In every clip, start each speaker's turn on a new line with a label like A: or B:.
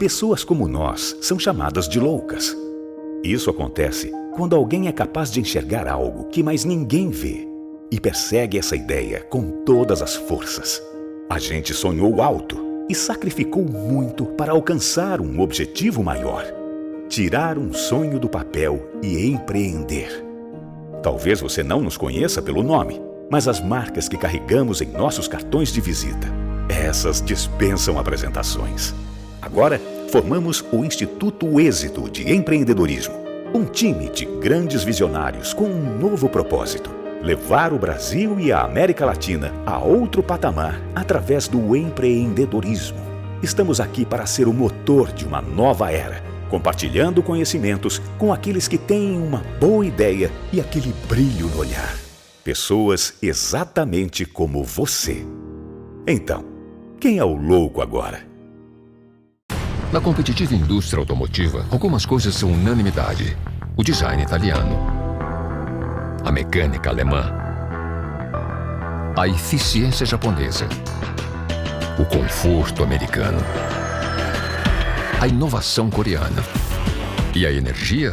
A: Pessoas como nós são chamadas de loucas. Isso acontece quando alguém é capaz de enxergar algo que mais ninguém vê e persegue essa ideia com todas as forças. A gente sonhou alto e sacrificou muito para alcançar um objetivo maior: tirar um sonho do papel e empreender. Talvez você não nos conheça pelo nome, mas as marcas que carregamos em nossos cartões de visita, essas dispensam apresentações. Agora, formamos o Instituto Êxito de Empreendedorismo, um time de grandes visionários com um novo propósito: levar o Brasil e a América Latina a outro patamar através do empreendedorismo. Estamos aqui para ser o motor de uma nova era, compartilhando conhecimentos com aqueles que têm uma boa ideia e aquele brilho no olhar. Pessoas exatamente como você. Então, quem é o louco agora?
B: Na competitiva indústria automotiva, algumas coisas são unanimidade: o design italiano, a mecânica alemã, a eficiência japonesa, o conforto americano, a inovação coreana e a energia?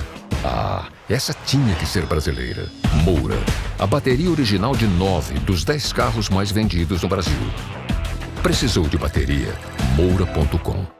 B: Essa tinha que ser brasileira. Moura, a bateria original de 9 dos 10 carros mais vendidos no Brasil. Precisou de bateria? Moura.com.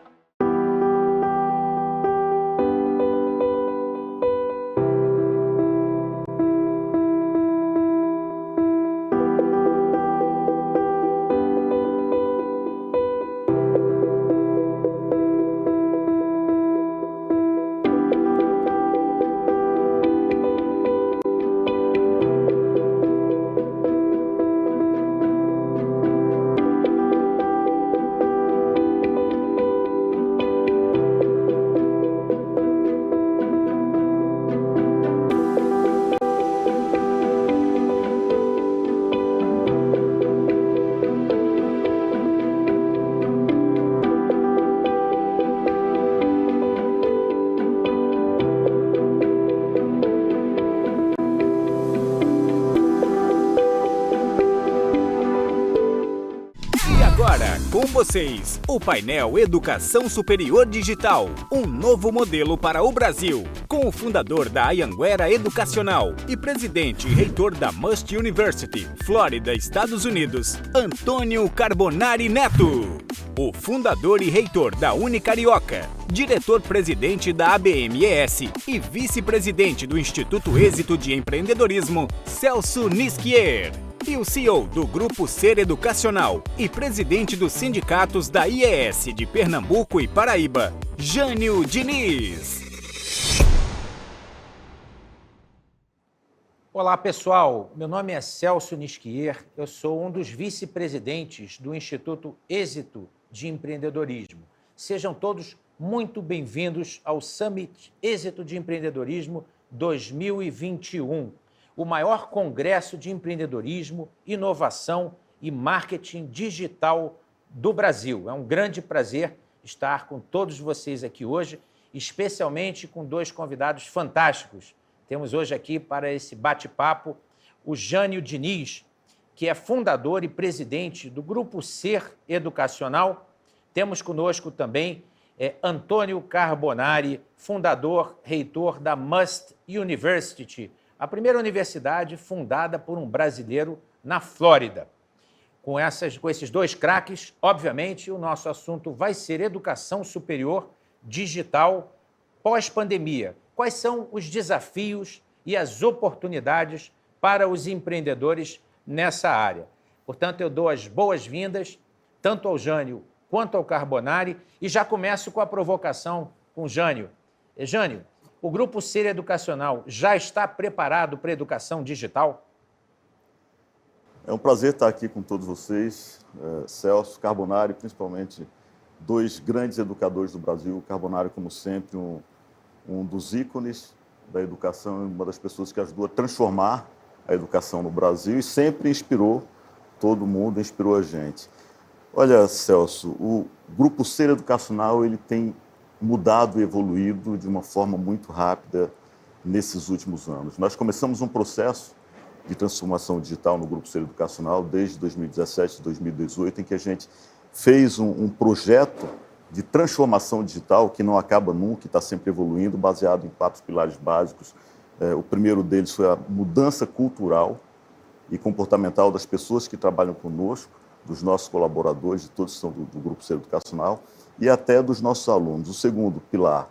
C: Com vocês, o painel Educação Superior Digital, um novo modelo para o Brasil, com o fundador da Anhanguera Educacional e presidente e reitor da Must University, Flórida, Estados Unidos, Antônio Carbonari Neto. O fundador e reitor da Unicarioca, diretor-presidente da ABMES e vice-presidente do Instituto Êxito de Empreendedorismo, Celso Nisquier. E o CEO do Grupo Ser Educacional e presidente dos sindicatos da IES de Pernambuco e Paraíba, Jânio Diniz.
D: Olá pessoal, meu nome é Celso Nisquier, eu sou um dos vice-presidentes do Instituto Êxito de Empreendedorismo. Sejam todos muito bem-vindos ao Summit Êxito de Empreendedorismo 2021. O maior congresso de empreendedorismo, inovação e marketing digital do Brasil. É um grande prazer estar com todos vocês aqui hoje, especialmente com dois convidados fantásticos. Temos hoje aqui para esse bate-papo o Jânio Diniz, que é fundador e presidente do Grupo Ser Educacional. Temos conosco também Antônio Carbonari, fundador, reitor da Must University, a primeira universidade fundada por um brasileiro na Flórida. Com esses dois craques, obviamente, o nosso assunto vai ser educação superior digital pós-pandemia. Quais são os desafios e as oportunidades para os empreendedores nessa área? Portanto, eu dou as boas-vindas tanto ao Jânio quanto ao Carbonari e já começo com a provocação com o Jânio. Jânio, o Grupo Ser Educacional já está preparado para a educação digital?
E: É um prazer estar aqui com todos vocês, Celso, Carbonari, principalmente dois grandes educadores do Brasil. Carbonari, como sempre, um dos ícones da educação, uma das pessoas que ajudou a transformar a educação no Brasil e sempre inspirou todo mundo, inspirou a gente. Olha, Celso, o Grupo Ser Educacional ele tem mudado e evoluído de uma forma muito rápida nesses últimos anos. Nós começamos um processo de transformação digital no Grupo Ser Educacional desde 2017, 2018, em que a gente fez um projeto de transformação digital que não acaba nunca, que está sempre evoluindo, baseado em 4 pilares básicos. O primeiro deles foi a mudança cultural e comportamental das pessoas que trabalham conosco, dos nossos colaboradores, de todos que são do Grupo Ser Educacional, e até dos nossos alunos. O segundo pilar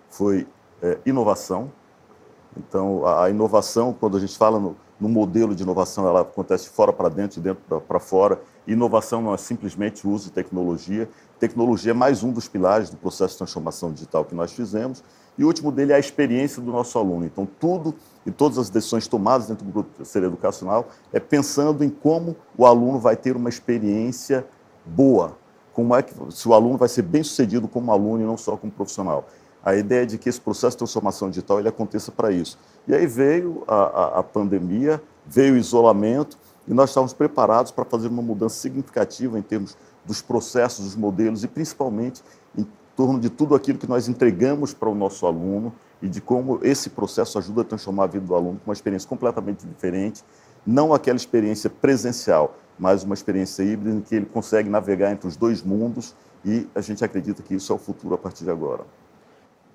E: foi inovação. Então, a inovação, quando a gente fala no modelo de inovação, ela acontece de fora para dentro, de dentro para fora. Inovação não é simplesmente o uso de tecnologia. Tecnologia é mais um dos pilares do processo de transformação digital que nós fizemos. E o último dele é a experiência do nosso aluno. Então, tudo e todas as decisões tomadas dentro do Grupo Ser Educacional é pensando em como o aluno vai ter uma experiência boa. Como é que, se o aluno vai ser bem-sucedido como aluno e não só como profissional. A ideia é de que esse processo de transformação digital ele aconteça para isso. E aí veio a pandemia, veio o isolamento, e nós estávamos preparados para fazer uma mudança significativa em termos dos processos, dos modelos, e principalmente em torno de tudo aquilo que nós entregamos para o nosso aluno e de como esse processo ajuda a transformar a vida do aluno com uma experiência completamente diferente, não aquela experiência presencial, mas uma experiência híbrida em que ele consegue navegar entre os dois mundos, e a gente acredita que isso é o futuro a partir de agora.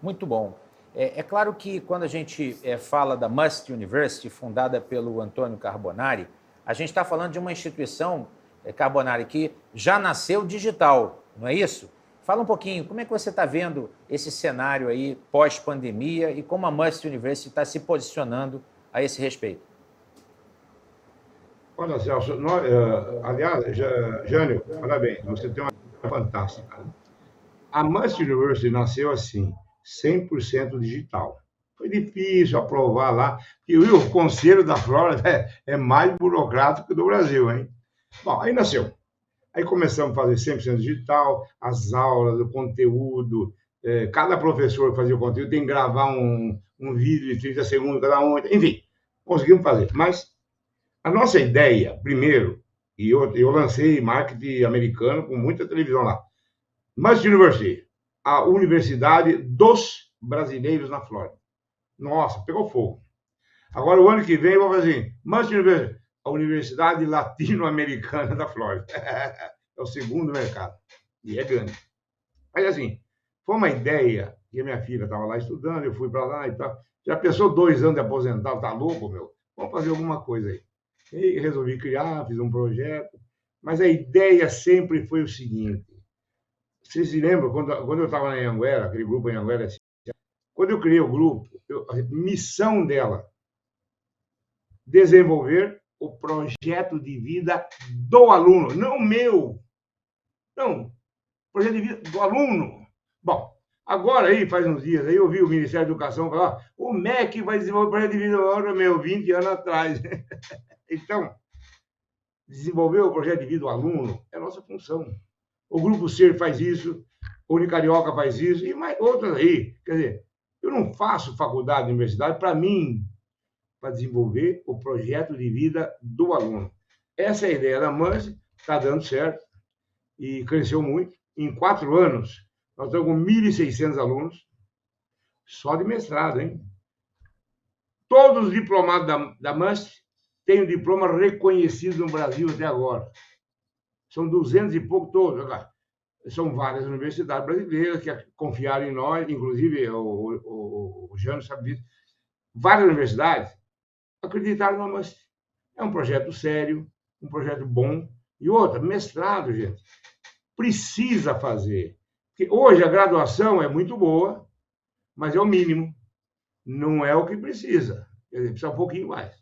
D: Muito bom. É claro que quando a gente fala da Must University, fundada pelo Antônio Carbonari, a gente está falando de uma instituição, Carbonari, que já nasceu digital, não é isso? Fala um pouquinho, como é que você está vendo esse cenário aí pós-pandemia e como a Must University está se posicionando a esse respeito?
F: Olha, Celso, aliás, Jânio, parabéns, você tem uma fantástica. A Must University nasceu assim, 100% digital. Foi difícil aprovar lá, porque o Conselho da Flórida é mais burocrático que o do Brasil, hein? Bom, aí nasceu. Aí começamos a fazer 100% digital, as aulas, o conteúdo, cada professor que fazia o conteúdo tem que gravar um vídeo de 30 segundos cada um, enfim, conseguimos fazer. Mas a nossa ideia, primeiro, e eu lancei marketing americano com muita televisão lá, Must University, a Universidade dos Brasileiros na Flórida. Nossa, pegou fogo. Agora, o ano que vem, eu vou fazer assim, Must University, a Universidade Latino-Americana da Flórida. É o segundo mercado. E é grande. Mas, assim, foi uma ideia, e a minha filha estava lá estudando, eu fui para lá e tal. Já pensou 2 anos de aposentado? Tá louco, meu? Vamos fazer alguma coisa aí. E resolvi criar, fiz um projeto. Mas a ideia sempre foi o seguinte. Vocês se lembram, quando eu estava na Anhanguera, aquele grupo Anhanguera, quando eu criei o grupo, a missão dela, desenvolver o projeto de vida do aluno, não meu. Não, projeto de vida do aluno. Bom, agora aí, faz uns dias, aí eu vi o Ministério da Educação falar, o MEC vai desenvolver o projeto de vida do aluno, meu, 20 anos atrás. Então, desenvolver o projeto de vida do aluno é a nossa função. O Grupo Ser faz isso, o Unicarioca faz isso, e mais outras aí. Quer dizer, eu não faço faculdade, universidade, para mim, para desenvolver o projeto de vida do aluno. Essa é a ideia da Must, está dando certo, e cresceu muito. Em 4 anos, nós estamos com 1.600 alunos, só de mestrado, hein? Todos os diplomados da Must têm o diploma reconhecido no Brasil até agora. São 200 e pouco todos. São várias universidades brasileiras que confiaram em nós, inclusive o Jânio sabe disso. Várias universidades acreditaram na Must. É um projeto sério, um projeto bom. E outra, mestrado, gente. Precisa fazer. Porque hoje a graduação é muito boa, mas é o mínimo. Não é o que precisa. Quer dizer, precisa um pouquinho mais.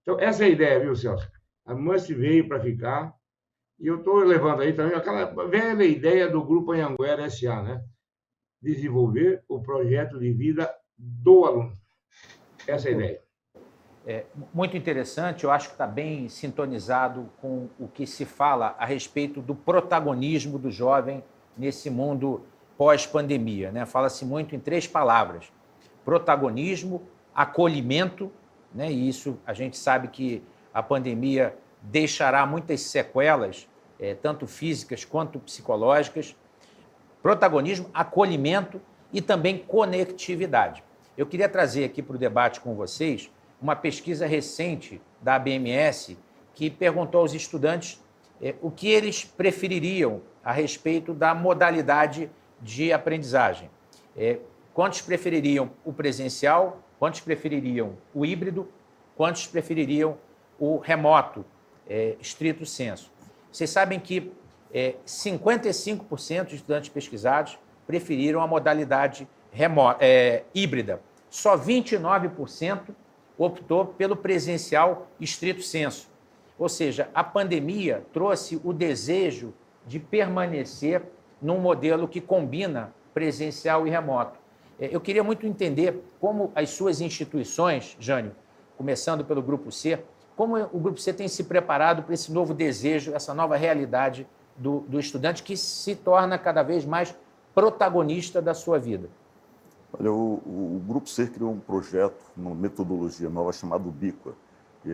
F: Então, essa é a ideia, viu, Celso? A Must veio para ficar. E eu estou levando aí também aquela velha ideia do Grupo Anhanguera S.A., né? Desenvolver o projeto de vida do aluno. Essa é a ideia.
D: Muito interessante, eu acho que está bem sintonizado com o que se fala a respeito do protagonismo do jovem nesse mundo pós-pandemia, né? Fala-se muito em 3 palavras: protagonismo, acolhimento, né? E isso a gente sabe que a pandemia deixará muitas sequelas, tanto físicas quanto psicológicas. Protagonismo, acolhimento e também conectividade. Eu queria trazer aqui para o debate com vocês uma pesquisa recente da ABMS que perguntou aos estudantes o que eles prefeririam a respeito da modalidade de aprendizagem. Quantos prefeririam o presencial? Quantos prefeririam o híbrido? Quantos prefeririam o remoto, estrito sensu? Vocês sabem que 55% dos estudantes pesquisados preferiram a modalidade híbrida. Só 29% optou pelo presencial estrito sensu. Ou seja, a pandemia trouxe o desejo de permanecer num modelo que combina presencial e remoto. Eu queria muito entender como as suas instituições, Jânio, começando pelo Grupo C, como o Grupo C tem se preparado para esse novo desejo, essa nova realidade do estudante que se torna cada vez mais protagonista da sua vida.
E: Olha, o Grupo C criou um projeto, uma metodologia nova chamada Ubíqua. E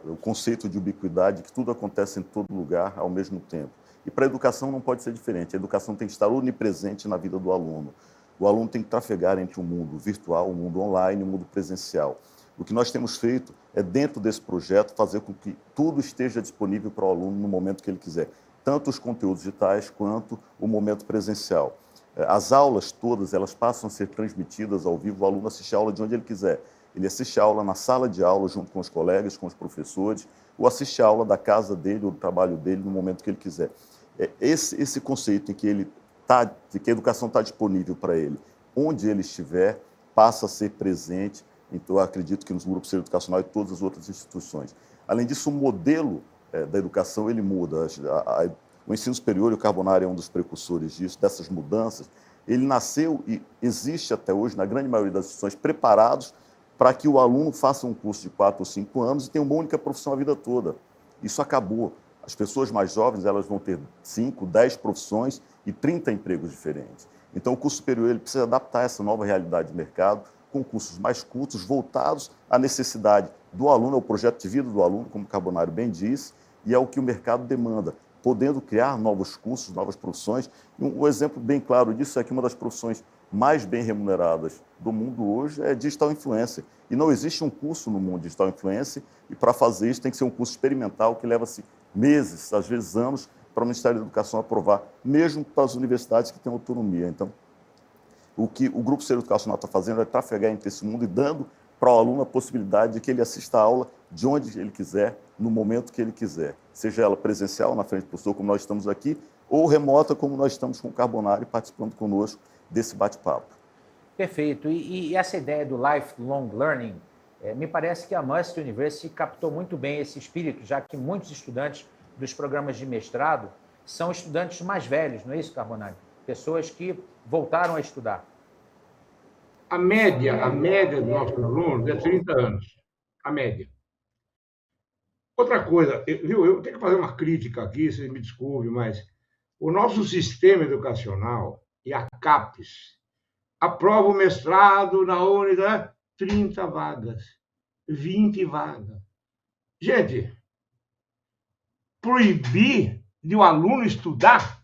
E: o conceito de ubiquidade, que tudo acontece em todo lugar ao mesmo tempo. E para a educação não pode ser diferente. A educação tem que estar onipresente na vida do aluno. O aluno tem que trafegar entre o mundo virtual, o mundo online e o mundo presencial. O que nós temos feito é, dentro desse projeto, fazer com que tudo esteja disponível para o aluno no momento que ele quiser. Tanto os conteúdos digitais quanto o momento presencial. As aulas todas, elas passam a ser transmitidas ao vivo, o aluno assiste a aula de onde ele quiser. Ele assiste a aula na sala de aula, junto com os colegas, com os professores, ou assiste a aula da casa dele ou do trabalho dele no momento que ele quiser. Esse conceito em que que a educação está disponível para ele, onde ele estiver, passa a ser presente. Então, eu acredito que nos grupos educacionais e todas as outras instituições. Além disso, o modelo da educação ele muda. O ensino superior, e o Carbonari é um dos precursores disso, dessas mudanças. Ele nasceu e existe até hoje, na grande maioria das instituições, preparados para que o aluno faça um curso de 4 ou 5 anos e tenha uma única profissão a vida toda. Isso acabou. As pessoas mais jovens elas vão ter 5, 10 profissões e 30 empregos diferentes. Então, o curso superior ele precisa adaptar essa nova realidade de mercado com cursos mais curtos, voltados à necessidade do aluno, ao projeto de vida do aluno, como o Carbonari bem disse, e é o que o mercado demanda, podendo criar novos cursos, novas profissões. Um exemplo bem claro disso é que uma das profissões mais bem remuneradas do mundo hoje é Digital Influencer. E não existe um curso no mundo Digital Influencer, e para fazer isso tem que ser um curso experimental que leva-se meses, às vezes anos, para o Ministério da Educação aprovar, mesmo para as universidades que têm autonomia. Então, o que o Grupo C Educacional está fazendo é trafegar entre esse mundo e dando para o aluno a possibilidade de que ele assista a aula de onde ele quiser, no momento que ele quiser. Seja ela presencial, na frente do professor, como nós estamos aqui, ou remota, como nós estamos com o Carbonari, participando conosco desse bate-papo.
D: Perfeito. E essa ideia do lifelong learning, me parece que a Must University captou muito bem esse espírito, já que muitos estudantes dos programas de mestrado são estudantes mais velhos, não é isso, Carbonari? Pessoas que voltaram a estudar.
F: A média dos nossos alunos é 30 anos. A média. Outra coisa, eu tenho que fazer uma crítica aqui, vocês me desculpem, mas o nosso sistema educacional e a CAPES aprova o mestrado na unidade, 30 vagas, 20 vagas. Gente, proibir de um aluno estudar?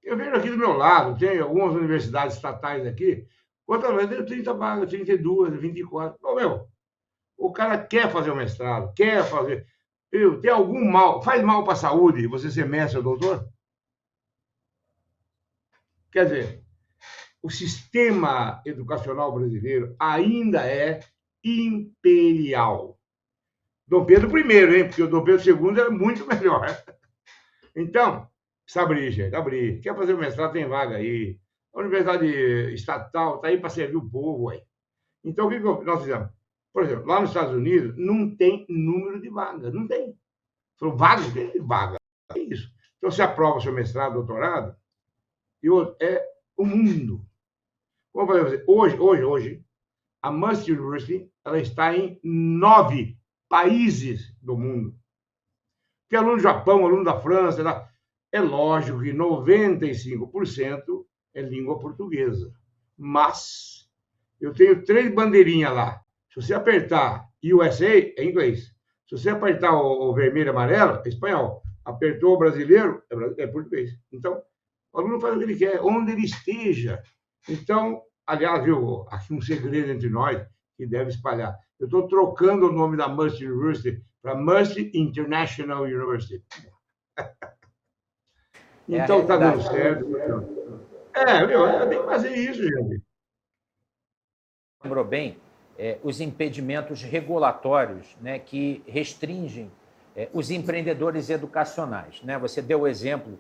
F: Eu vejo aqui do meu lado, tem algumas universidades estatais aqui, quantas vezes tem 30 vagas, 32, 24. Bom, o cara quer fazer o mestrado, quer fazer. Tem algum mal, faz mal para a saúde você ser mestre ou doutor? Quer dizer, o sistema educacional brasileiro ainda é imperial. Dom Pedro I, hein? Porque o Dom Pedro II era muito melhor. Então, precisa abrir, gente, abrir. Quer fazer o mestrado, tem vaga aí. A universidade estatal está aí para servir o povo. Aí. Então, o que nós fizemos? Por exemplo, lá nos Estados Unidos, não tem número de vagas. Não tem. Falou, vaga? Tem vaga. É isso. Então, você aprova o seu mestrado, doutorado, e é o mundo. Como eu falei, hoje, a Must University ela está em 9 países do mundo. Tem aluno do Japão, aluno da França. É lógico que 95% é língua portuguesa. Mas eu tenho 3 bandeirinhas lá. Se você apertar USA, é inglês. Se você apertar o vermelho e amarelo, é espanhol. Apertou o brasileiro, é português. Então, o aluno faz o que ele quer, onde ele esteja. Então, aliás, viu, aqui um segredo entre nós que deve espalhar. Eu estou trocando o nome da Must University para Must International University.
D: É a
F: Então está dando
D: realidade.
F: certo. Tem que fazer isso, gente.
D: Lembrou bem os impedimentos regulatórios, né, que restringem os empreendedores educacionais, né? Você deu o exemplo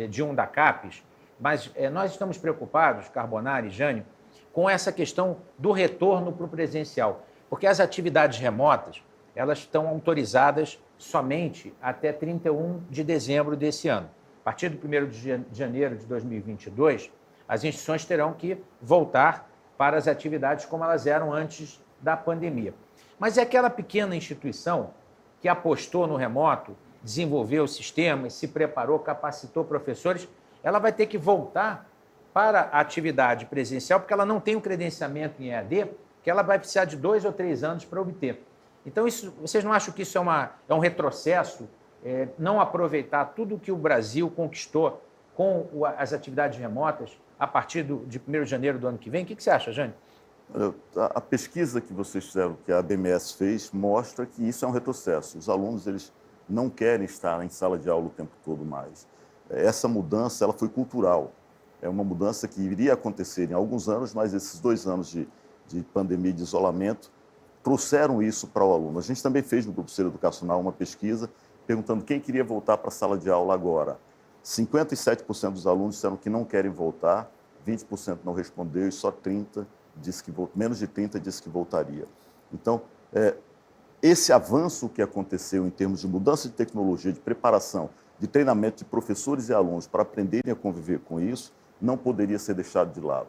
D: de um da CAPES, mas nós estamos preocupados, Carbonari e Jânio, com essa questão do retorno para o presencial, porque as atividades remotas elas estão autorizadas somente até 31 de dezembro desse ano. A partir do 1º de janeiro de 2022, as instituições terão que voltar para as atividades como elas eram antes da pandemia. Mas é aquela pequena instituição que apostou no remoto, desenvolveu sistemas, se preparou, capacitou professores, ela vai ter que voltar para a atividade presencial, porque ela não tem um credenciamento em EAD, que ela vai precisar de 2 ou 3 anos para obter. Então, vocês não acham que isso é um retrocesso? Não aproveitar tudo que o Brasil conquistou com as atividades remotas a partir de 1º de janeiro do ano que vem? O que você acha, Jânio?
E: A pesquisa que vocês fizeram, que a BMS fez, mostra que isso é um retrocesso. Os alunos eles não querem estar em sala de aula o tempo todo mais. Essa mudança ela foi cultural. É uma mudança que iria acontecer em alguns anos, mas esses 2 anos de pandemia e de isolamento trouxeram isso para o aluno. A gente também fez no Grupo Ser Educacional uma pesquisa perguntando quem queria voltar para a sala de aula agora. 57% dos alunos disseram que não querem voltar, 20% não respondeu e só 30% menos de 30% disse que voltaria. Então, esse avanço que aconteceu em termos de mudança de tecnologia, de preparação, de treinamento de professores e alunos para aprenderem a conviver com isso, não poderia ser deixado de lado.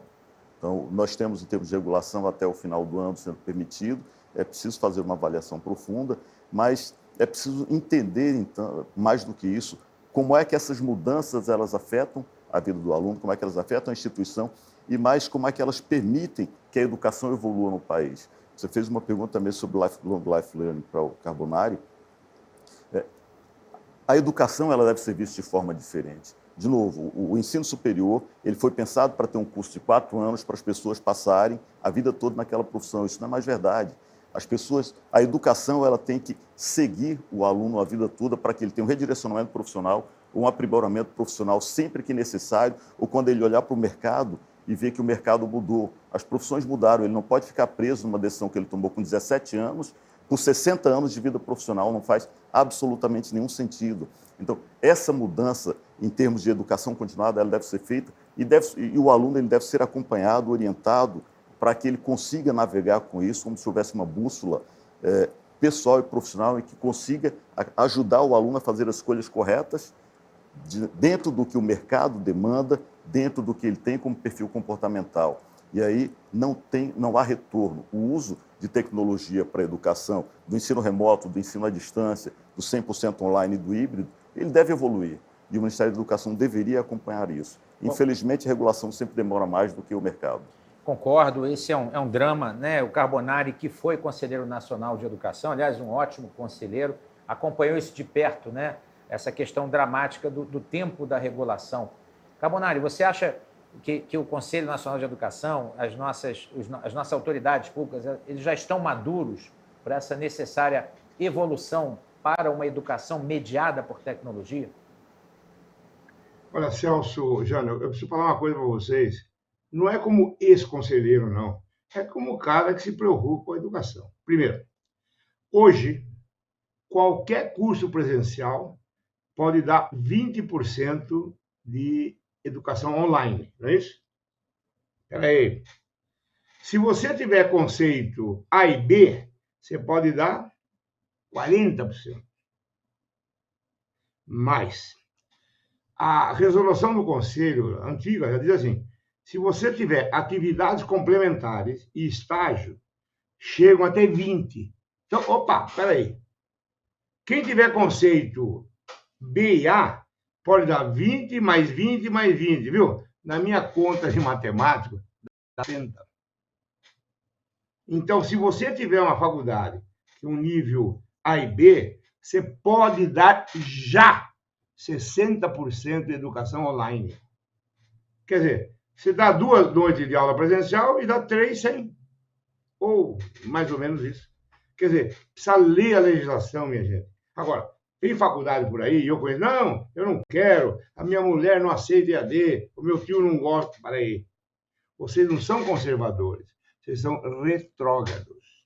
E: Então, nós temos, em termos de regulação, até o final do ano sendo permitido, é preciso fazer uma avaliação profunda, mas é preciso entender, então, mais do que isso, como é que essas mudanças elas afetam a vida do aluno, como é que elas afetam a instituição e mais como é que elas permitem que a educação evolua no país. Você fez uma pergunta também sobre Long Life Learning para o Carbonari. A educação ela deve ser vista de forma diferente. De novo, o ensino superior ele foi pensado para ter um curso de 4 anos para as pessoas passarem a vida toda naquela profissão. Isso não é mais verdade. A educação ela tem que seguir o aluno a vida toda para que ele tenha um redirecionamento profissional, um aprimoramento profissional sempre que necessário, ou quando ele olhar para o mercado e ver que o mercado mudou. As profissões mudaram, ele não pode ficar preso numa decisão que ele tomou com 17 anos, por 60 anos de vida profissional, não faz absolutamente nenhum sentido. Então, essa mudança em termos de educação continuada, ela deve ser feita e o aluno ele deve ser acompanhado, orientado, para que ele consiga navegar com isso, como se houvesse uma bússola pessoal e profissional e que consiga ajudar o aluno a fazer as escolhas corretas dentro do que o mercado demanda, dentro do que ele tem como perfil comportamental. E aí não há retorno. O uso de tecnologia para a educação, do ensino remoto, do ensino à distância, do 100% online e do híbrido, ele deve evoluir. E o Ministério da Educação deveria acompanhar isso. Infelizmente, a regulação sempre demora mais do que o mercado.
D: Concordo, esse é um drama, né? O Carbonari, que foi Conselheiro Nacional de Educação, aliás, um ótimo conselheiro, acompanhou isso de perto, né? Essa questão dramática do tempo da regulação. Carbonari, você acha que o Conselho Nacional de Educação, as nossas autoridades públicas, eles já estão maduros para essa necessária evolução para uma educação mediada por tecnologia?
F: Olha, Celso, Jânio, eu preciso falar uma coisa para vocês. Não é como ex-conselheiro, não. É como o cara que se preocupa com a educação. Primeiro, hoje, qualquer curso presencial pode dar 20% de educação online, não é isso? Espera aí. Se você tiver conceito A e B, você pode dar 40%. Mas a resolução do Conselho antiga já diz assim, se você tiver atividades complementares e estágio, chegam até 20%. Então, espera aí. Quem tiver conceito B e A, pode dar 20 mais 20 mais 20, viu? Na minha conta de matemática, dá 30. Então, se você tiver uma faculdade com um nível A e B, você pode dar já 60% de educação online. Quer dizer, você dá 2 noites de aula presencial e dá 3 sem. Ou mais ou menos isso. Quer dizer, precisa ler a legislação, minha gente. Agora, Tem faculdade por aí, e eu conheço, não, eu não quero, a minha mulher não aceita EAD, o meu tio não gosta. Para aí, vocês não são conservadores, vocês são retrógrados.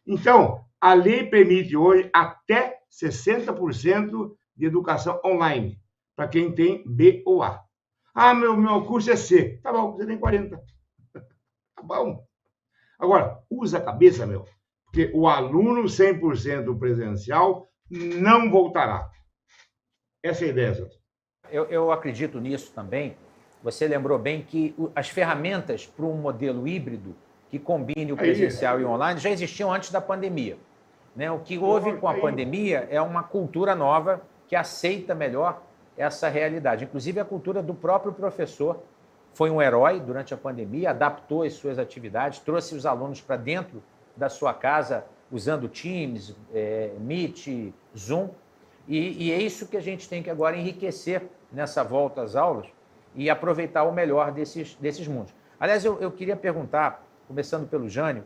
F: Então, a lei permite hoje até 60% de educação online, para quem tem B ou A. Ah, meu curso é C. Tá bom, você tem 40. Tá bom. Agora, usa a cabeça, meu, porque o aluno 100% presencial não voltará. Essa é a ideia, Celso.
D: Eu acredito nisso também. Você lembrou bem que as ferramentas para um modelo híbrido que combine o presencial e o online já existiam antes da pandemia. Né? O que houve com a pandemia é uma cultura nova que aceita melhor essa realidade. Inclusive, a cultura do próprio professor foi um herói durante a pandemia, adaptou as suas atividades, trouxe os alunos para dentro da sua casa usando Teams, Meet, Zoom. E é isso que a gente tem que agora enriquecer nessa volta às aulas e aproveitar o melhor desses mundos. Aliás, eu queria perguntar, começando pelo Jânio,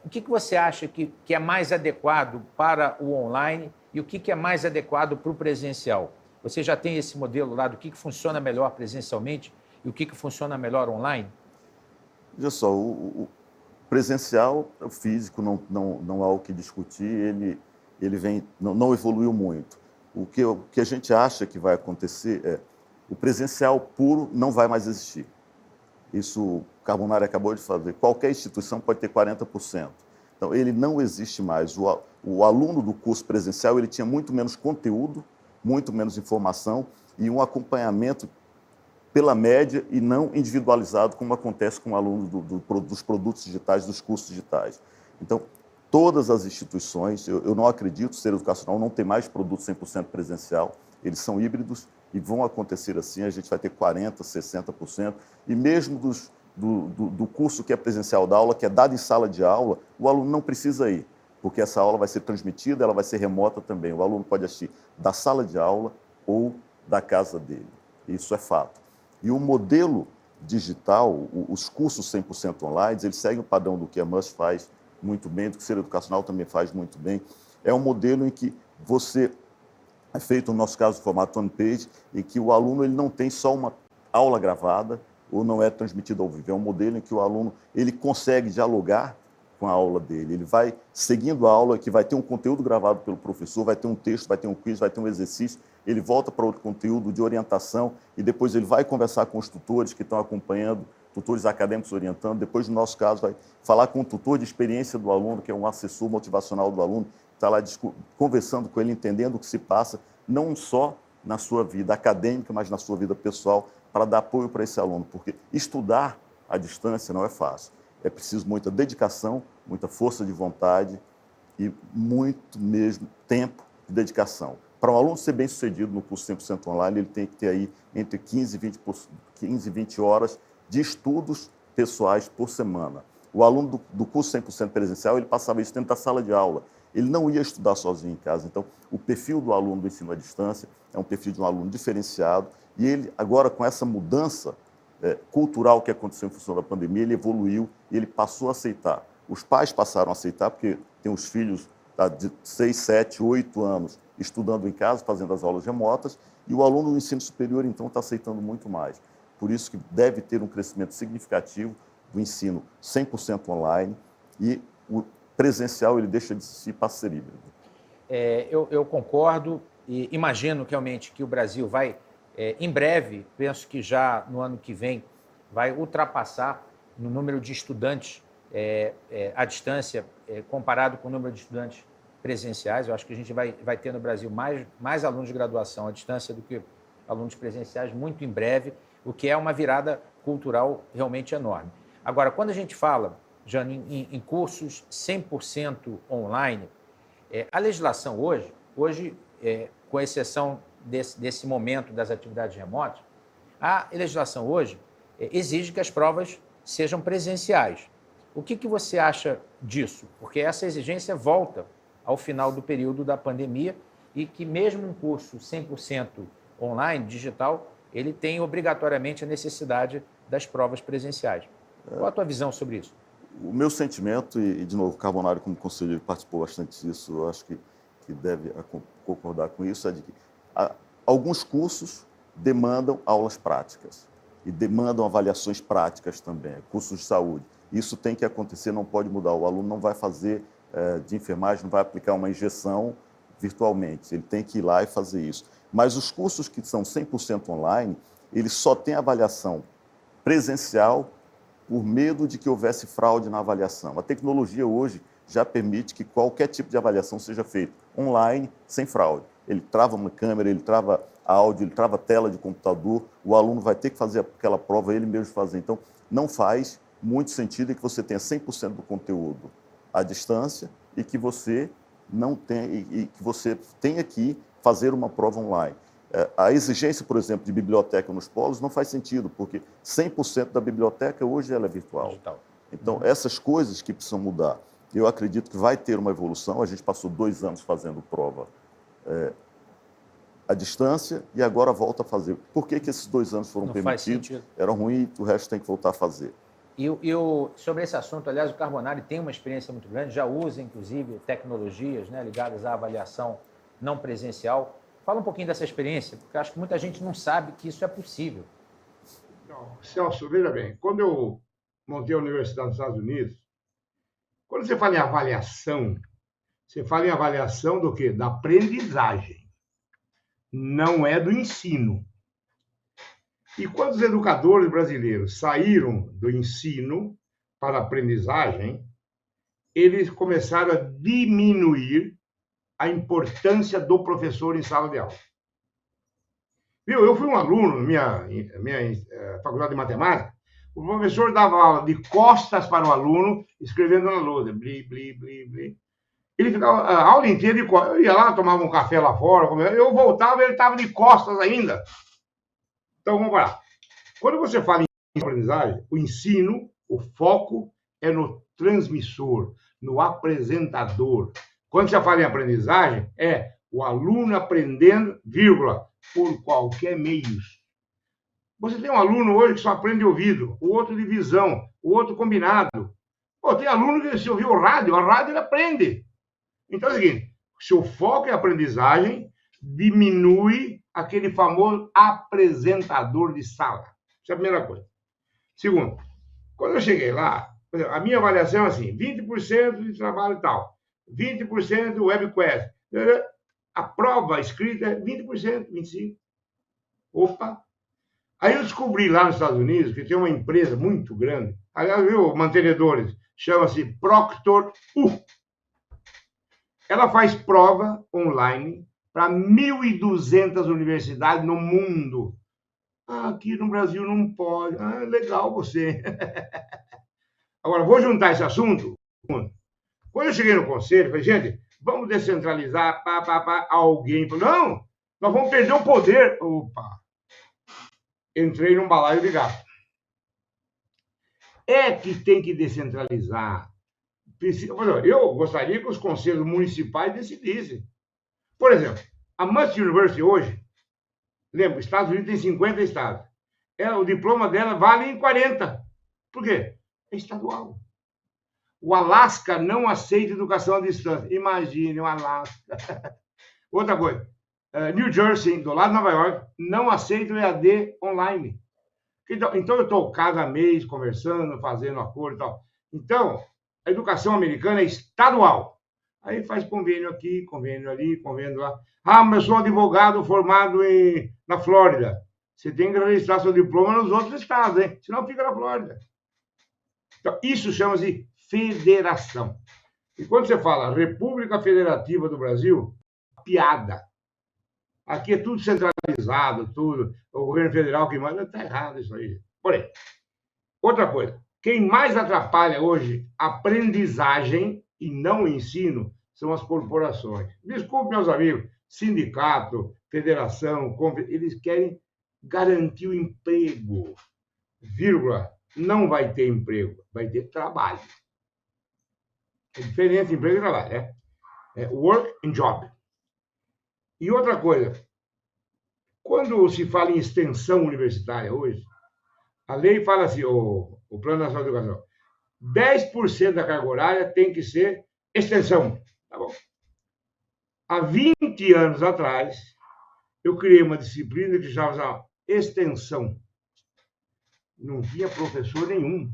D: o que você acha que é mais adequado para o online e o que é mais adequado para o presencial? Você já tem esse modelo lá do que funciona melhor presencialmente e o que funciona melhor online?
E: Veja só, o presencial, o físico, não há o que discutir, ele não evoluiu muito. O que a gente acha que vai acontecer o presencial puro não vai mais existir. Isso o Carbonari acabou de fazer. Qualquer instituição pode ter 40%. Então, ele não existe mais. O aluno do curso presencial ele tinha muito menos conteúdo, muito menos informação e um acompanhamento pela média e não individualizado, como acontece com o aluno dos produtos digitais, dos cursos digitais. Então, todas as instituições, eu não acredito, o ser educacional não tem mais produto 100% presencial, eles são híbridos e vão acontecer assim, a gente vai ter 40%, 60%, e mesmo do curso que é presencial da aula, que é dado em sala de aula, o aluno não precisa ir, porque essa aula vai ser transmitida, ela vai ser remota também. O aluno pode assistir da sala de aula ou da casa dele. Isso é fato. E o modelo digital, os cursos 100% online, eles seguem o padrão do que a MUS faz muito bem, do que o Ser Educacional também faz muito bem. É um modelo em que é feito, no nosso caso, o formato on-page, em que o aluno ele não tem só uma aula gravada ou não é transmitido ao vivo. É um modelo em que o aluno ele consegue dialogar com a aula dele. Ele vai seguindo a aula, que vai ter um conteúdo gravado pelo professor, vai ter um texto, vai ter um quiz, vai ter um exercício, ele volta para outro conteúdo de orientação e depois ele vai conversar com os tutores que estão acompanhando, tutores acadêmicos orientando, depois, no nosso caso, vai falar com o tutor de experiência do aluno, que é um assessor motivacional do aluno, está lá conversando com ele, entendendo o que se passa, não só na sua vida acadêmica, mas na sua vida pessoal, para dar apoio para esse aluno, porque estudar à distância não é fácil. É preciso muita dedicação, muita força de vontade e muito mesmo tempo de dedicação. Para um aluno ser bem-sucedido no curso 100% online, ele tem que ter aí entre 15 e 20 horas de estudos pessoais por semana. O aluno do curso 100% presencial, ele passava isso dentro da sala de aula. Ele não ia estudar sozinho em casa. Então, o perfil do aluno do ensino à distância é um perfil de um aluno diferenciado e ele, agora, com essa mudança cultural que aconteceu em função da pandemia, ele evoluiu e ele passou a aceitar. Os pais passaram a aceitar, porque tem os filhos de 6, 7, 8 anos estudando em casa, fazendo as aulas remotas, e o aluno do ensino superior, então, está aceitando muito mais. Por isso que deve ter um crescimento significativo do ensino 100% online e o presencial ele deixa de existir e passa a ser híbrido.
D: Eu concordo e imagino realmente que o Brasil vai, em breve, penso que já no ano que vem, vai ultrapassar no número de estudantes à distância comparado com o número de estudantes presenciais. Eu acho que a gente vai ter no Brasil mais alunos de graduação à distância do que alunos presenciais muito em breve, o que é uma virada cultural realmente enorme. Agora, quando a gente fala, Jânio, em cursos 100% online, a legislação hoje com exceção desse momento das atividades remotas, a legislação hoje exige que as provas sejam presenciais. O que você acha disso? Porque essa exigência volta ao final do período da pandemia e que mesmo um curso 100% online, digital, ele tem obrigatoriamente a necessidade das provas presenciais. Qual a tua visão sobre isso?
E: O meu sentimento, e de novo, o Carbonari como conselheiro participou bastante disso, eu acho que deve concordar com isso, é de que alguns cursos demandam aulas práticas e demandam avaliações práticas também, cursos de saúde. Isso tem que acontecer, não pode mudar. O aluno não vai fazer de enfermagem, não vai aplicar uma injeção virtualmente, ele tem que ir lá e fazer isso. Mas os cursos que são 100% online, eles só têm avaliação presencial por medo de que houvesse fraude na avaliação. A tecnologia hoje já permite que qualquer tipo de avaliação seja feita online, sem fraude. Ele trava uma câmera, ele trava áudio, ele trava tela de computador, o aluno vai ter que fazer aquela prova ele mesmo fazer. Então, não faz muito sentido em que você tenha 100% do conteúdo à distância e que você não tenha, e que você tenha que fazer uma prova online. A exigência, por exemplo, de biblioteca nos polos não faz sentido, porque 100% da biblioteca hoje ela é virtual. Digital. Então, essas coisas que precisam mudar. Eu acredito que vai ter uma evolução. A gente passou 2 anos fazendo prova à distância e agora volta a fazer. Por que esses 2 anos foram permitidos? Era ruim, o resto tem que voltar a fazer.
D: Sobre esse assunto, aliás, o Carbonari tem uma experiência muito grande, já usa, inclusive, tecnologias, né, ligadas à avaliação não presencial. Fala um pouquinho dessa experiência, porque acho que muita gente não sabe que isso é possível.
F: Não, Celso, veja bem, quando eu montei a Universidade dos Estados Unidos, quando você fala em avaliação, você fala em avaliação do quê? Da aprendizagem, não é do ensino. E quando os educadores brasileiros saíram do ensino para a aprendizagem, eles começaram a diminuir a importância do professor em sala de aula. Viu? Eu fui um aluno na minha faculdade de matemática, o professor dava aula de costas para o aluno, escrevendo na lousa, bli, bli, bli, bli. Ele ficava a aula inteira de costas. Eu ia lá, tomava um café lá fora, eu voltava e ele estava de costas ainda. Então, vamos parar. Quando você fala em aprendizagem, o ensino, o foco é no transmissor, no apresentador. Quando você fala em aprendizagem, é o aluno aprendendo, vírgula, por qualquer meio. Você tem um aluno hoje que só aprende de ouvido, o outro de visão, o outro combinado. Pô, tem aluno que se ouvir o rádio, a rádio ele aprende. Então é o seguinte, se o foco é aprendizagem, diminui aquele famoso apresentador de sala. Essa é a primeira coisa. Segundo, quando eu cheguei lá, a minha avaliação é assim, 20% de trabalho e tal, 20% webquest. A prova escrita é 20%, 25%. Opa! Aí eu descobri lá nos Estados Unidos que tem uma empresa muito grande, aliás, viu, mantenedores, chama-se Proctor U. Ela faz prova online para 1.200 universidades no mundo. Aqui no Brasil não pode. Legal você. Agora, vou juntar esse assunto. Quando eu cheguei no conselho, falei, gente, vamos descentralizar, alguém falou, não, nós vamos perder o poder. Opa! Entrei num balaio de gato. É que tem que descentralizar. Eu gostaria que os conselhos municipais decidissem. Por exemplo, a Must University hoje, lembra, os Estados Unidos tem 50 estados. O diploma dela vale em 40. Por quê? É estadual. O Alasca não aceita educação à distância. Imagine o Alasca. Outra coisa. New Jersey, do lado de Nova York, não aceita o EAD online. Então eu estou cada mês conversando, fazendo acordo e tal. Então, a educação americana é estadual. Aí faz convênio aqui, convênio ali, convênio lá. Mas eu sou advogado formado na Flórida. Você tem que registrar seu diploma nos outros estados, hein? Senão fica na Flórida. Então, isso chama-se federação. E quando você fala República Federativa do Brasil, piada. Aqui é tudo centralizado, tudo. O governo federal que manda, está errado isso aí. Porém, outra coisa. Quem mais atrapalha hoje a aprendizagem e não o ensino são as corporações. Desculpe, meus amigos, sindicato, federação, eles querem garantir o emprego. Vírgula, não vai ter emprego, vai ter trabalho. É diferente emprego e trabalho, né? É work and job. E outra coisa, quando se fala em extensão universitária hoje, a lei fala assim, o Plano Nacional de Educação, 10% da carga horária tem que ser extensão. Tá bom. Há 20 anos atrás, eu criei uma disciplina que chamava extensão. Não tinha professor nenhum.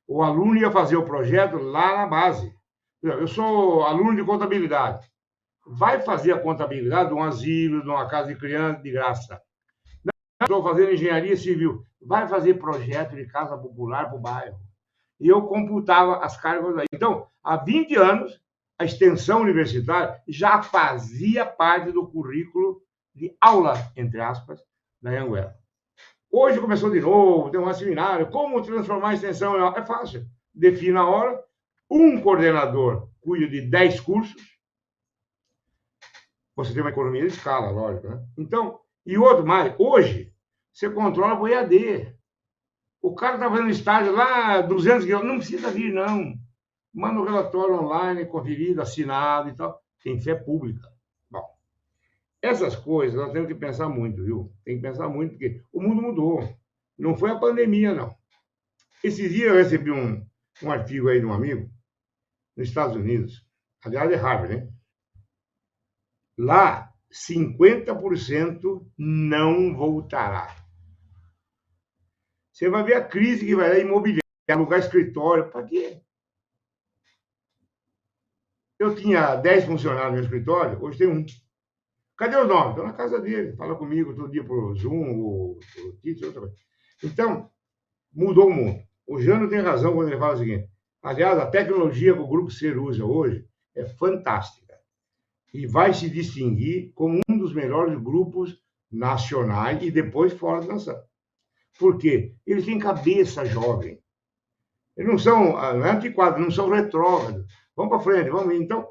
F: O aluno ia fazer o projeto lá na base. Eu sou aluno de contabilidade. Vai fazer a contabilidade de um asilo, de uma casa de criança, de graça. Estou fazendo engenharia civil. Vai fazer projeto de casa popular para o bairro. E eu computava as cargas aí. Então, há 20 anos, a extensão universitária já fazia parte do currículo de aula, entre aspas, da Anhanguera. Hoje começou de novo, tem um seminário. Como transformar a extensão em aula? É fácil. Defina a hora. Um coordenador cuida de 10 cursos. Você tem uma economia de escala, lógico, né? Então, e outro mais, hoje, você controla o EAD. O cara está fazendo estágio lá, 200 quilômetros, não precisa vir, não. Manda um relatório online, conferido, assinado e tal. Tem fé pública. Bom, essas coisas nós temos que pensar muito, viu? Tem que pensar muito, porque o mundo mudou. Não foi a pandemia, não. Esses dias eu recebi um artigo aí de um amigo, nos Estados Unidos. Aliás, é Harvard, né? Lá, 50% não voltará. Você vai ver a crise que vai dar imobiliária, alugar escritório. Para quê? Eu tinha 10 funcionários no meu escritório, hoje tem um. Cadê os nomes? Estou na casa dele, fala comigo todo dia por Zoom, ou Teams, outra coisa. Então, mudou o mundo. O Jânio tem razão quando ele fala o seguinte. Aliás, a tecnologia que o Grupo Ser usa hoje é fantástica. E vai se distinguir como um dos melhores grupos nacionais e depois fora da nação. Por quê? Eles têm cabeça jovem. Eles não são, não é antiquados, não são retrógrados. Vamos para frente, vamos. Então,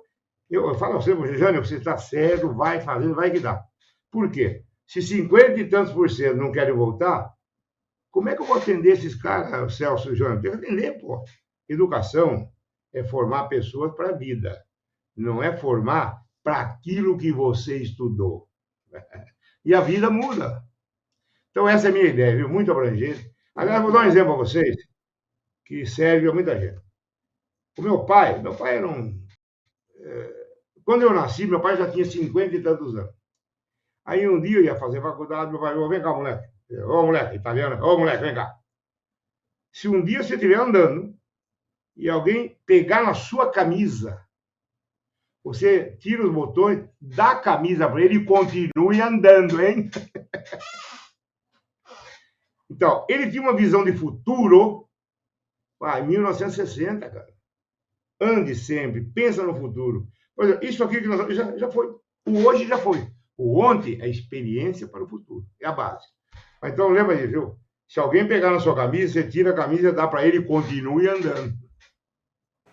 F: eu falo a você, Jânio, você está certo, vai fazendo, vai que dá. Por quê? Se 50 e tantos por cento não querem voltar, como é que eu vou atender esses caras, Celso e Jânio? Tem que atender, pô. Educação é formar pessoas para a vida. Não é formar para aquilo que você estudou. E a vida muda. Então, essa é a minha ideia, viu? Muito abrangente. Agora, vou dar um exemplo a vocês que serve a muita gente. O meu pai era um... Quando eu nasci, meu pai já tinha 50 e tantos anos. Aí um dia eu ia fazer faculdade, meu pai falou, vem cá, moleque. Ô, moleque, italiano. Ô, moleque, vem cá. Se um dia você estiver andando e alguém pegar na sua camisa, você tira os botões, dá a camisa para ele e continue andando, hein? Então, ele tinha uma visão de futuro, em 1960, cara. Ande sempre, pensa no futuro. Por exemplo, isso aqui que nós já foi. O hoje já foi. O ontem é experiência para o futuro. É a base. Então, lembra disso, viu? Se alguém pegar na sua camisa, você tira a camisa, dá para ele e continue andando.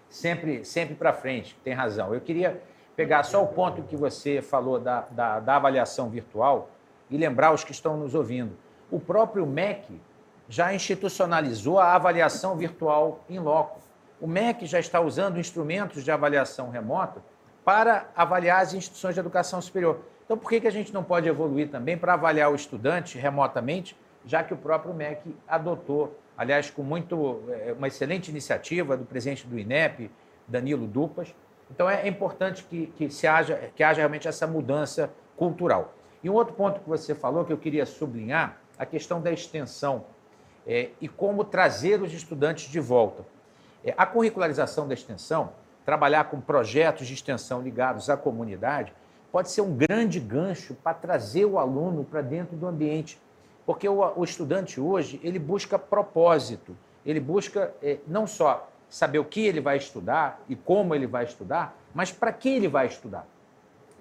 D: Sempre para frente, tem razão. Eu queria pegar só o ponto que você falou da avaliação virtual e lembrar os que estão nos ouvindo. O próprio MEC já institucionalizou a avaliação virtual in loco. O MEC já está usando instrumentos de avaliação remota para avaliar as instituições de educação superior. Então, por que a gente não pode evoluir também para avaliar o estudante remotamente, já que o próprio MEC adotou, aliás, com uma excelente iniciativa do presidente do INEP, Danilo Dupas. Então, é importante que haja realmente essa mudança cultural. E um outro ponto que você falou, que eu queria sublinhar, a questão da extensão e como trazer os estudantes de volta. A curricularização da extensão, trabalhar com projetos de extensão ligados à comunidade, pode ser um grande gancho para trazer o aluno para dentro do ambiente. Porque o estudante hoje, ele busca propósito, ele busca não só saber o que ele vai estudar e como ele vai estudar, mas para que ele vai estudar,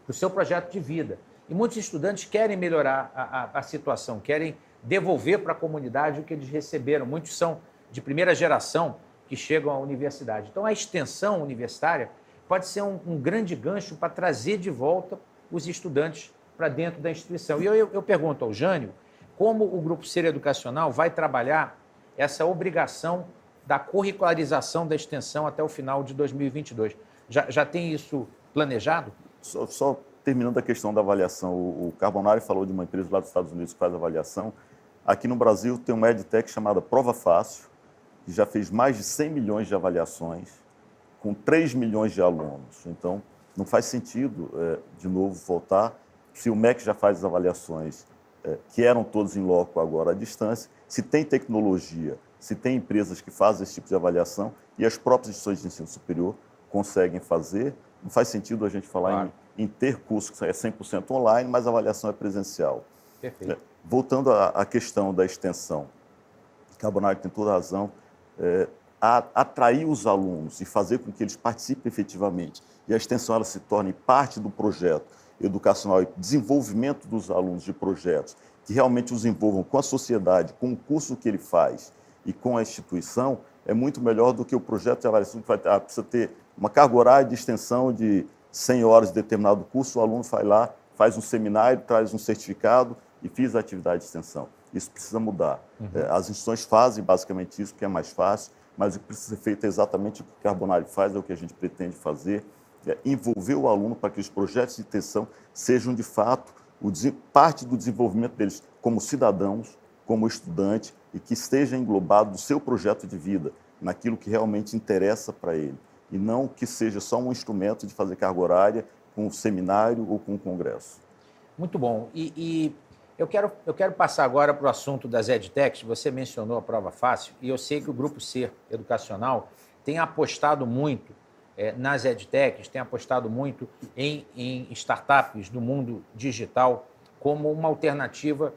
D: para o seu projeto de vida. E muitos estudantes querem melhorar a situação, querem devolver para a comunidade o que eles receberam. Muitos são de primeira geração que chegam à universidade. Então, a extensão universitária pode ser um grande gancho para trazer de volta os estudantes para dentro da instituição. E eu pergunto ao Jânio como o Grupo Ser Educacional vai trabalhar essa obrigação da curricularização da extensão até o final de 2022. Já tem isso planejado?
E: Só terminando a questão da avaliação, o Carbonari falou de uma empresa lá dos Estados Unidos que faz avaliação. Aqui no Brasil tem uma EdTech chamada Prova Fácil, que já fez mais de 100 milhões de avaliações, com 3 milhões de alunos. Então, Não faz sentido, de novo, voltar, se o MEC já faz as avaliações que eram todos em loco, agora à distância, se tem tecnologia, se tem empresas que fazem esse tipo de avaliação e as próprias instituições de ensino superior conseguem fazer, não faz sentido a gente falar em ter curso que é 100% online, mas a avaliação é presencial.
D: Perfeito.
E: Voltando à questão da extensão, Carbonari tem toda a razão, atrair os alunos e fazer com que eles participem efetivamente e a extensão ela se torne parte do projeto educacional e desenvolvimento dos alunos de projetos que realmente os envolvam com a sociedade, com o curso que ele faz e com a instituição, é muito melhor do que o projeto de avaliação que precisa ter uma carga horária de extensão de 100 horas de determinado curso, o aluno vai lá, faz um seminário, traz um certificado e fiz a atividade de extensão. Isso precisa mudar. As instituições fazem basicamente isso, que é mais fácil, mas o que precisa ser feito é exatamente o que o Carbonari faz, é o que a gente pretende fazer, envolver o aluno para que os projetos de extensão sejam, de fato, parte do desenvolvimento deles como cidadãos, como estudante, e que esteja englobado no seu projeto de vida, naquilo que realmente interessa para ele, e não que seja só um instrumento de fazer carga horária com um seminário ou com um congresso.
D: Muito bom. E eu quero passar agora para o assunto das EdTechs. Você mencionou a prova fácil, e eu sei que o Grupo C Educacional tem apostado muito nas EdTechs, tem apostado muito em startups do mundo digital como uma alternativa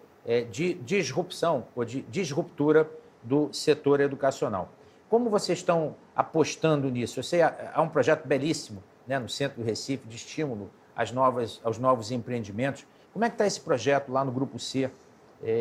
D: de disrupção ou de disruptura do setor educacional. Como vocês estão apostando nisso? Eu sei, há um projeto belíssimo, né, no centro do Recife de estímulo aos novos empreendimentos. Como é que está esse projeto lá no Grupo C?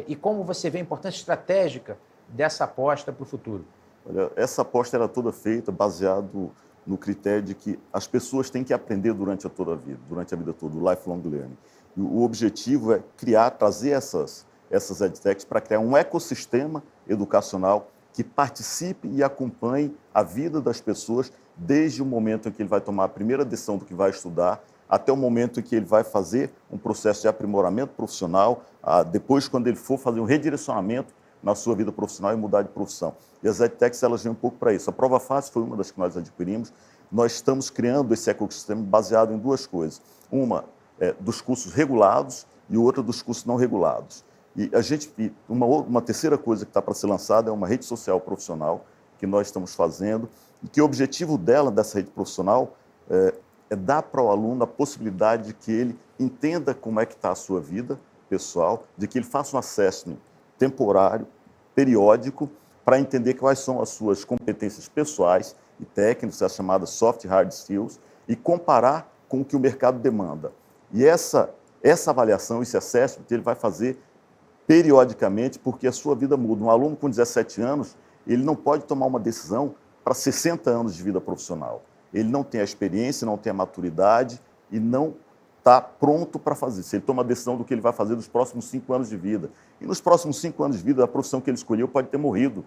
D: E como você vê a importância estratégica dessa aposta para o futuro?
E: Olha, essa aposta era toda feita baseado no critério de que as pessoas têm que aprender durante a vida toda, o lifelong learning. E o objetivo é trazer essas EdTechs para criar um ecossistema educacional que participe e acompanhe a vida das pessoas desde o momento em que ele vai tomar a primeira decisão do que vai estudar até o momento em que ele vai fazer um processo de aprimoramento profissional, depois quando ele for fazer um redirecionamento na sua vida profissional e mudar de profissão. E as EdTechs, elas vêm um pouco para isso. A Prova Fácil foi uma das que nós adquirimos. Nós estamos criando esse ecossistema baseado em duas coisas. Uma dos cursos regulados e outra dos cursos não regulados. E uma terceira coisa que está para ser lançada é uma rede social profissional que nós estamos fazendo e que o objetivo dessa rede profissional é dar para o aluno a possibilidade de que ele entenda como é que está a sua vida pessoal, de que ele faça um assessment temporário, periódico, para entender quais são as suas competências pessoais e técnicas, as chamadas soft e hard skills, e comparar com o que o mercado demanda. E essa avaliação, esse assessment, ele vai fazer periodicamente, porque a sua vida muda. Um aluno com 17 anos, ele não pode tomar uma decisão para 60 anos de vida profissional. Ele não tem a experiência, não tem a maturidade e não está pronto para fazer. Se ele toma a decisão do que ele vai fazer nos próximos 5 anos de vida. E nos próximos 5 anos de vida, a profissão que ele escolheu pode ter morrido.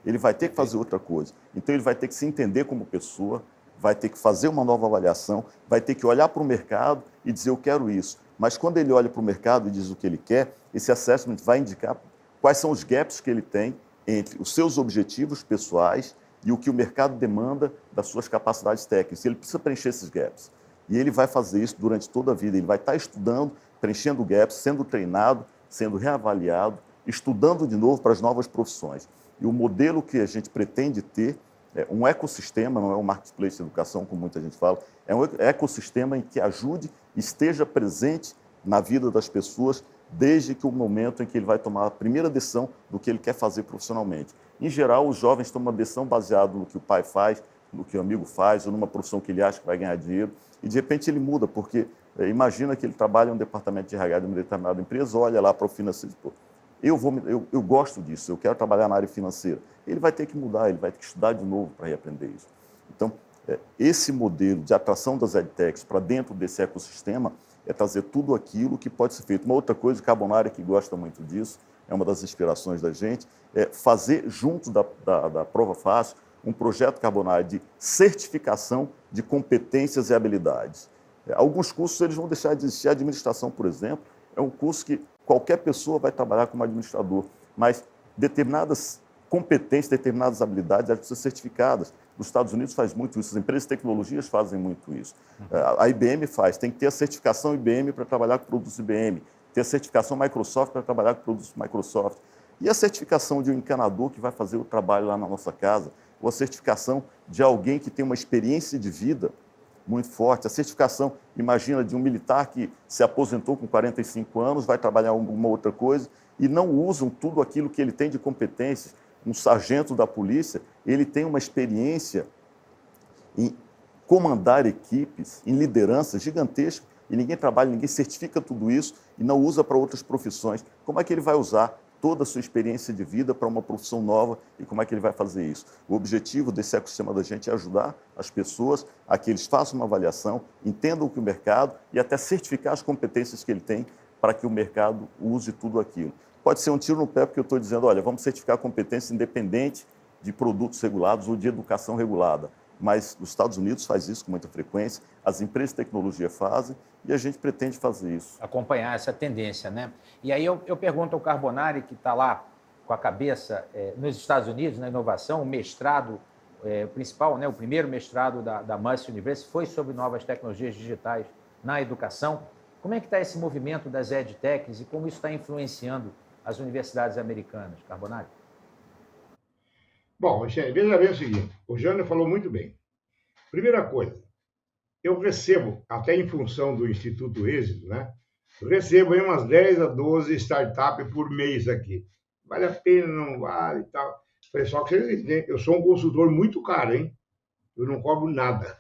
E: Ele vai ter que fazer outra coisa. Então, ele vai ter que se entender como pessoa, vai ter que fazer uma nova avaliação, vai ter que olhar para o mercado e dizer, eu quero isso. Mas quando ele olha para o mercado e diz o que ele quer, esse assessment vai indicar quais são os gaps que ele tem entre os seus objetivos pessoais e o que o mercado demanda das suas capacidades técnicas. Ele precisa preencher esses gaps. E ele vai fazer isso durante toda a vida. Ele vai estar estudando, preenchendo gaps, sendo treinado, sendo reavaliado, estudando de novo para as novas profissões. E o modelo que a gente pretende ter é um ecossistema, não é um marketplace de educação, como muita gente fala, é um ecossistema em que ajude, esteja presente na vida das pessoas desde que o momento em que ele vai tomar a primeira decisão do que ele quer fazer profissionalmente. Em geral, os jovens tomam uma decisão baseada no que o pai faz, no que o amigo faz, ou numa profissão que ele acha que vai ganhar dinheiro, e de repente ele muda, porque imagina que ele trabalha em um departamento de RH de uma determinada empresa, olha lá para o financeiro e diz, eu gosto disso, eu quero trabalhar na área financeira. Ele vai ter que mudar, ele vai ter que estudar de novo para reaprender isso. Então, esse modelo de atração das EdTechs para dentro desse ecossistema é trazer tudo aquilo que pode ser feito. Uma outra coisa, o Carbonari, que gosta muito disso, é uma das inspirações da gente, é fazer, junto da Prova Fácil, um projeto Carbonari de certificação de competências e habilidades. Alguns cursos eles vão deixar de existir. A administração, por exemplo, é um curso que qualquer pessoa vai trabalhar como administrador, mas determinadas competências, determinadas habilidades, elas precisam ser certificadas. Nos Estados Unidos faz muito isso, as empresas de tecnologias fazem muito isso. A IBM faz, tem que ter a certificação IBM para trabalhar com produtos IBM, ter a certificação Microsoft para trabalhar com produtos Microsoft. E a certificação de um encanador que vai fazer o trabalho lá na nossa casa, ou a certificação de alguém que tem uma experiência de vida muito forte. A certificação, imagina, de um militar que se aposentou com 45 anos, vai trabalhar alguma outra coisa e não usam tudo aquilo que ele tem de competências. Um sargento da polícia, ele tem uma experiência em comandar equipes, em liderança gigantesca, e ninguém trabalha, ninguém certifica tudo isso e não usa para outras profissões. Como é que ele vai usar toda a sua experiência de vida para uma profissão nova e como é que ele vai fazer isso? O objetivo desse ecossistema da gente é ajudar as pessoas a que eles façam uma avaliação, entendam o que o mercado e até certificar as competências que ele tem para que o mercado use tudo aquilo. Pode ser um tiro no pé porque eu estou dizendo, olha, vamos certificar a competência independente de produtos regulados ou de educação regulada. Mas os Estados Unidos faz isso com muita frequência, as empresas de tecnologia fazem e a gente pretende fazer isso.
D: Acompanhar essa tendência, né? E aí eu pergunto ao Carbonari, que está lá com a cabeça nos Estados Unidos, na inovação, o mestrado principal, né? O primeiro mestrado da Murray University foi sobre novas tecnologias digitais na educação. Como é que está esse movimento das EdTechs e como isso está influenciando as universidades americanas, Carbonari?
F: Bom, veja bem o seguinte, o Jânio falou muito bem. Primeira coisa, eu recebo, até em função do Instituto Êxito, né? Eu recebo aí umas 10 a 12 startups por mês aqui. Vale a pena, não vale e tal. Falei, só que vocês entendem, eu sou um consultor muito caro, hein? Eu não cobro nada.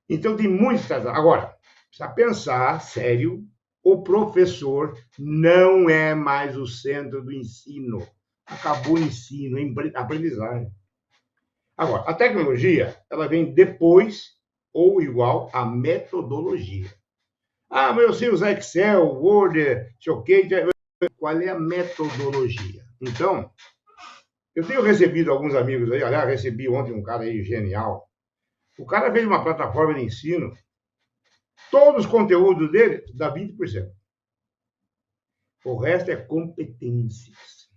F: Então tem muitas startups. Agora, precisa pensar, sério, o professor não é mais o centro do ensino. Acabou o ensino, a aprendizagem. Agora, a tecnologia, ela vem depois ou igual à metodologia. Ah, mas eu sei usar Excel, Word, sei o quê. Qual é a metodologia? Então, eu tenho recebido alguns amigos aí, aliás, recebi ontem um cara aí genial. O cara fez uma plataforma de ensino, todos os conteúdos dele dá 20%. O resto é competências.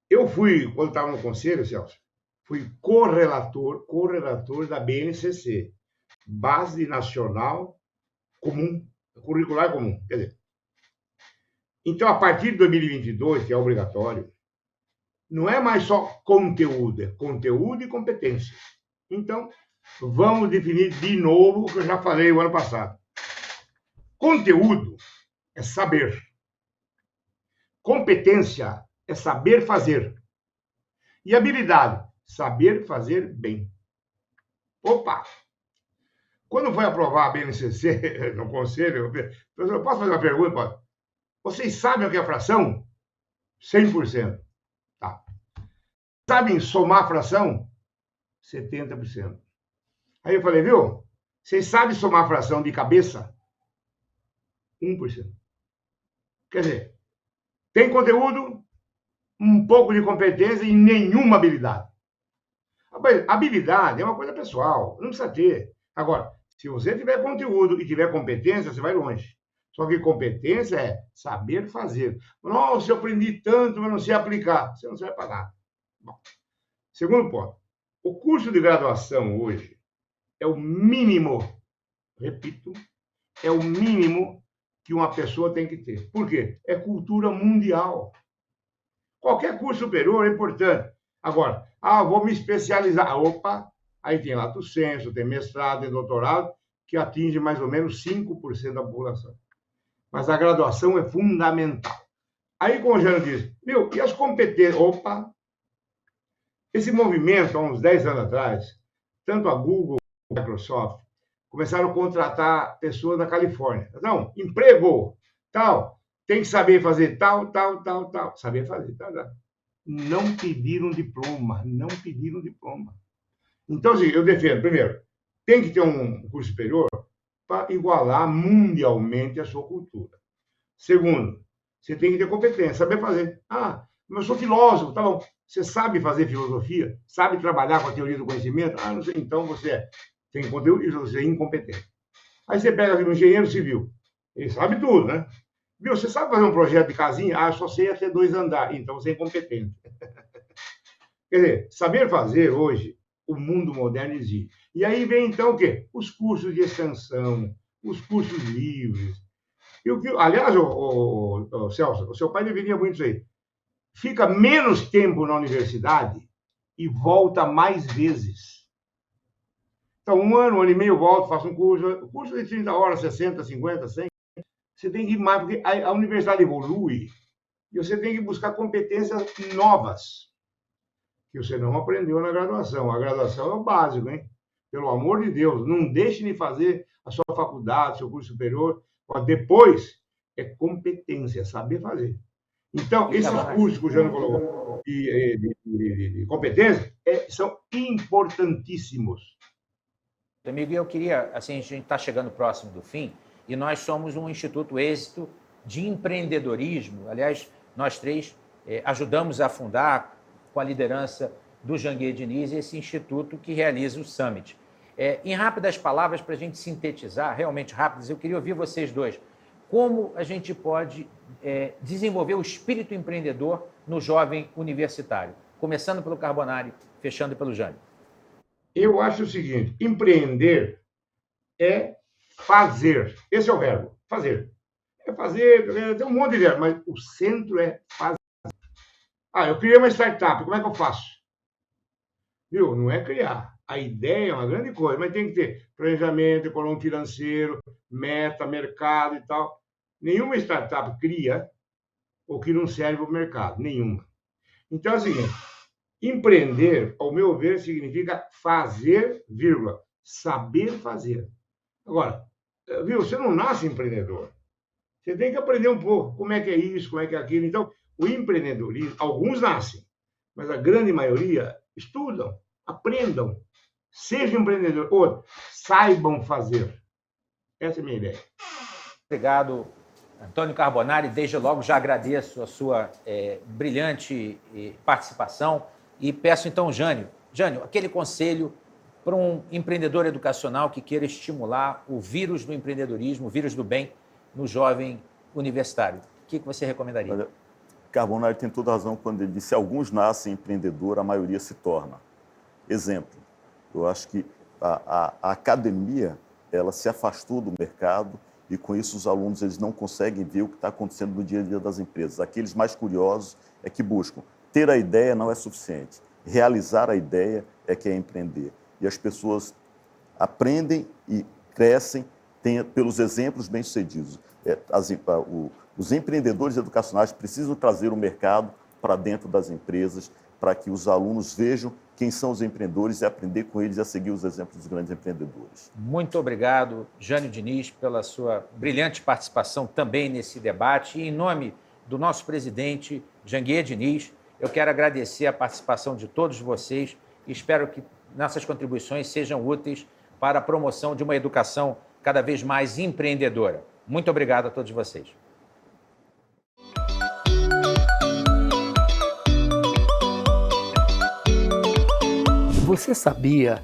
F: Eu fui, quando estava no conselho, Celso, fui correlator da BNCC, Base Nacional Comum, Curricular Comum. Quer dizer, então, a partir de 2022, que é obrigatório, não é mais só conteúdo, é conteúdo e competência. Então, vamos definir de novo o que eu já falei o ano passado. Conteúdo é saber. Competência é saber fazer. E habilidade, saber fazer bem. Opa! Quando foi aprovar a BNCC no conselho, eu posso fazer uma pergunta? Vocês sabem o que é fração? 100%. Tá. Sabem somar fração? 70%. Aí eu falei, viu? Vocês sabem somar fração de cabeça? 1%. Quer dizer, tem conteúdo, um pouco de competência e nenhuma habilidade. Habilidade é uma coisa pessoal, não precisa ter. Agora, se você tiver conteúdo e tiver competência, você vai longe. Só que competência é saber fazer. Nossa, eu aprendi tanto, mas não sei aplicar. Você não serve para nada. Bom, segundo ponto. O curso de graduação hoje é o mínimo, repito, é o mínimo que uma pessoa tem que ter. Por quê? É cultura mundial. Qualquer curso superior é importante. Agora, vou me especializar. Opa, aí tem lato sensu, tem mestrado, tem doutorado, que atinge mais ou menos 5% da população. Mas a graduação é fundamental. Aí, como o Jânio disse, e as competências? Opa! Esse movimento, há uns 10 anos atrás, tanto a Google como a Microsoft começaram a contratar pessoas da Califórnia. Não, emprego, tal, tem que saber fazer tal. Saber fazer, tal. Não pediram diploma. Então, assim, eu defendo, primeiro, tem que ter um curso superior para igualar mundialmente a sua cultura. Segundo, você tem que ter competência, saber fazer. Mas eu sou filósofo, tá bom. Você sabe fazer filosofia? Sabe trabalhar com a teoria do conhecimento? Não sei. Então você tem conteúdo e você é incompetente. Aí você pega um engenheiro civil. Ele sabe tudo, né? Você sabe fazer um projeto de casinha? Eu só sei até 2 andares. Então você é incompetente. Quer dizer, saber fazer hoje, o mundo moderno exige. E aí vem, então, o quê? Os cursos de extensão, os cursos livres. Aliás, Celso, o seu pai deveria muito isso aí. Fica menos tempo na universidade e volta mais vezes. Então, um ano e meio, volto, faço um curso de 30 horas, 60, 50, 100. Você tem que ir mais, porque a universidade evolui e você tem que buscar competências novas, que você não aprendeu na graduação. A graduação é o básico, hein? Pelo amor de Deus, não deixe de fazer a sua faculdade, seu curso superior. Depois, é competência, é saber fazer. Então, esses cursos que o Jânio colocou de competência são importantíssimos.
D: Amigo, eu queria, assim, a gente está chegando próximo do fim, e nós somos um Instituto Êxito de empreendedorismo. Aliás, nós três ajudamos a fundar, com a liderança do Janguier Diniz, esse instituto que realiza o Summit. Em rápidas palavras, para a gente sintetizar, realmente rápidas, eu queria ouvir vocês dois. Como a gente pode desenvolver o espírito empreendedor no jovem universitário? Começando pelo Carbonari, fechando pelo Jânio.
F: Eu acho o seguinte, empreender é fazer. Esse é o verbo, fazer. É fazer, tem um monte de verbo, mas o centro é fazer. Eu criei uma startup, como é que eu faço? Viu? Não é criar. A ideia é uma grande coisa, mas tem que ter planejamento, econômico financeiro, meta, mercado e tal. Nenhuma startup cria o que não serve para o mercado, nenhuma. Então é o seguinte, empreender, ao meu ver, significa fazer, vírgula, saber fazer. Agora, viu, você não nasce empreendedor. Você tem que aprender um pouco como é que é isso, como é que é aquilo. Então, o empreendedorismo, alguns nascem, mas a grande maioria estudam, aprendam, sejam empreendedores, ou saibam fazer. Essa é a minha ideia.
D: Obrigado, Antônio Carbonari. Desde logo já agradeço a sua brilhante participação e peço então, Jânio, aquele conselho para um empreendedor educacional que queira estimular o vírus do empreendedorismo, o vírus do bem no jovem universitário. O que você recomendaria?
E: Olha, Carbonari tem toda a razão quando ele disse: alguns nascem empreendedor, a maioria se torna. Exemplo, eu acho que a academia ela se afastou do mercado e com isso os alunos eles não conseguem ver o que está acontecendo no dia a dia das empresas. Aqueles mais curiosos é que buscam. Ter a ideia não é suficiente. Realizar a ideia é que é empreender. E as pessoas aprendem e crescem pelos exemplos bem-sucedidos. Os empreendedores educacionais precisam trazer o mercado para dentro das empresas para que os alunos vejam quem são os empreendedores e aprender com eles e a seguir os exemplos dos grandes empreendedores.
D: Muito obrigado, Jânio Diniz, pela sua brilhante participação também nesse debate. E em nome do nosso presidente, Janguier Diniz, eu quero agradecer a participação de todos vocês e espero que nossas contribuições sejam úteis para a promoção de uma educação cada vez mais empreendedora. Muito obrigado a todos vocês.
G: Você sabia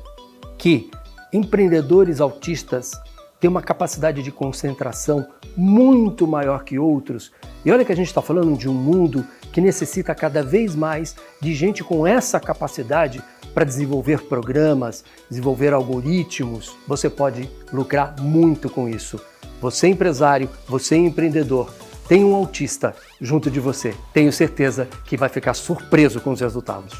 G: que empreendedores autistas têm uma capacidade de concentração muito maior que outros? E olha que a gente está falando de um mundo que necessita cada vez mais de gente com essa capacidade para desenvolver programas, desenvolver algoritmos. Você pode lucrar muito com isso. Você é empresário, você é empreendedor, tem um autista junto de você. Tenho certeza que vai ficar surpreso com os resultados.